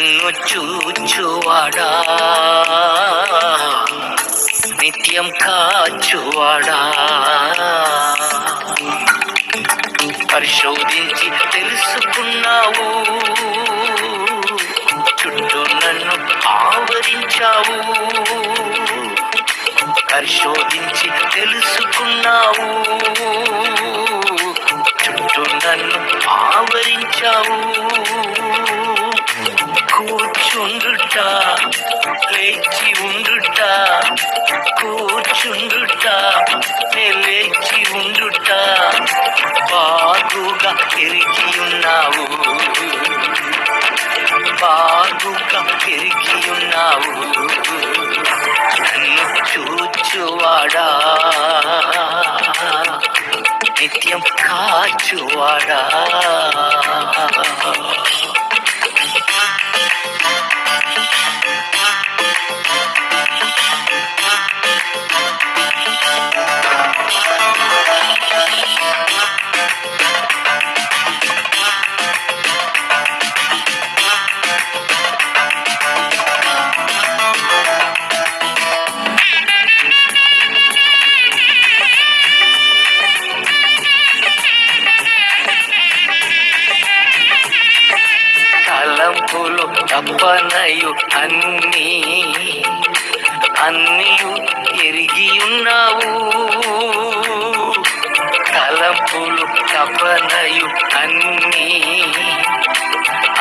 నన్ను చూచువాడా, నిత్యం కాచువాడా, పరిశోధించి తెలుసుకున్నావు, చుట్టూ నన్ను ఆవరించావు. పరిశోధించి తెలుసుకున్నావు, చుట్టూ నన్ను ఆవరించావు. కూర్చుండుట, లేచి ఉండుట, కూర్చుండుట, లేచి ఉండుట, బాగుగా ఎరిగి ఉన్నావు, బాగుగా ఎరిగి ఉన్నావు. నన్ను చూచువాడా, నిత్యం కాచువాడా. తలంపులు తప్పనయు అన్నీయు ఎరిగి ఉన్నావు, తలంపులు తప్పనయు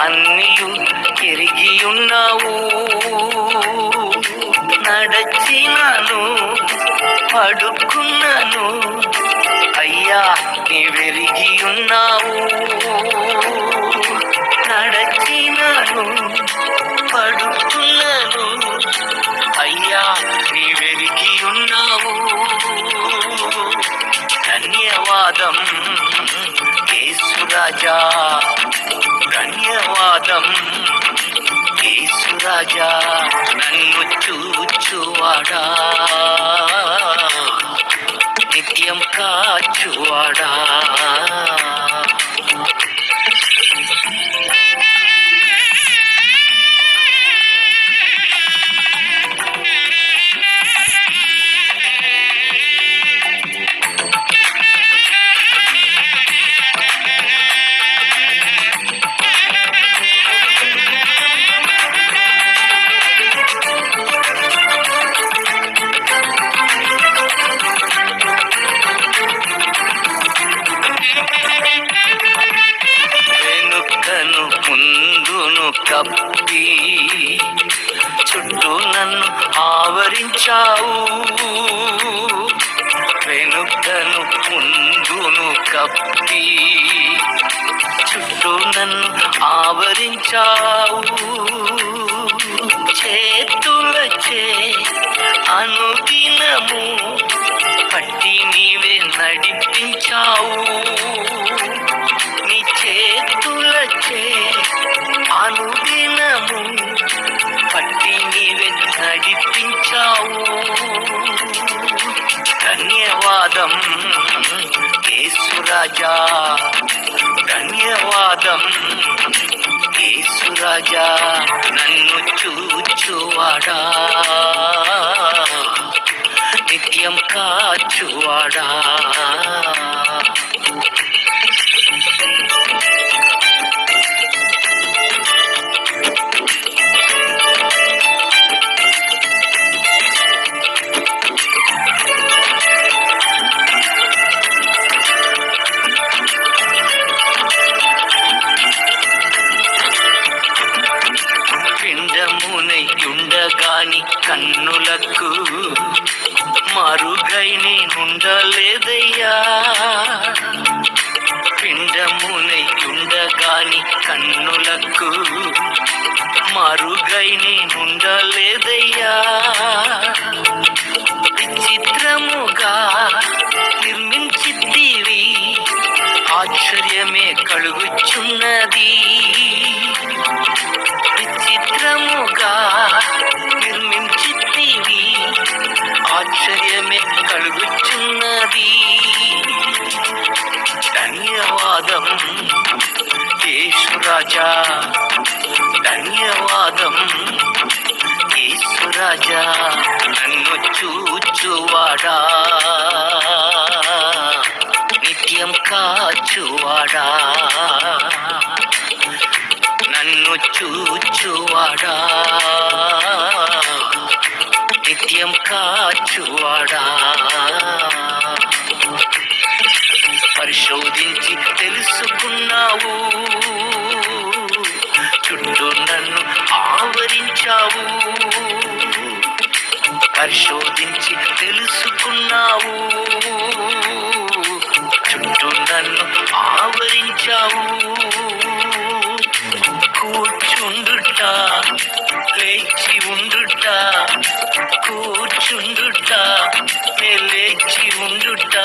అన్నీయు ఎరిగి ఉన్నావు. నడచినాను, పడుకున్నాను, అయ్యా నీవెరిగి ఉన్నావు. నడచినాను, పడుకున్నాను, అయ్యా నీవెరిగి ఉన్నావు. ధన్యవాదం యేసురాజా, ధన్యవాదం యేసురాజా. నన్ను చూచువాడా, నిత్యం కాచువాడా. ముందును కప్పి చుట్టూ నన్ను ఆవరించావు, వెనుకను ముందును కప్పి చుట్టూ నన్ను ఆవరించావు. చేతులచే అనుదినము పట్టి నీవే నడిపించావు, నీ చేతులచే అనుదినము పట్టి నీవే నడిపించావు. ధన్యవాదం యేసురాజా, ధన్యవాదం యేసురాజా. నన్ను చూచువాడా, నిత్యం కాచువాడా. పిండమునయుండగాని కన్నులకు మరుగై నేనుండలేదయ్యా, పిండమునయుండగాని కన్నులకు మరుగై నేనుండలేదయ్యా. విచిత్రముగా నిర్మించితివి, ఆశ్చర్యమే కలుగుచున్నది. విచిత్రముగా నిర్మించితివి, ఆశ్చర్యమే కలుగుచున్నది. ధన్యవాదం యేసురాజా, ధన్యవాదం చూచువాడా, నిత్యం కాచువాడా, పరిశోధించి తెలుసుకున్నావు, చుట్టూ నన్ను ఆవరించావు. పరిశోధించి తెలుసుకున్నావు, చుట్టూ నన్ను ఆవరించావు. కూర్చుండుట, లేచి ఉండుట, కూర్చుండుట, లేచి ఉండుట,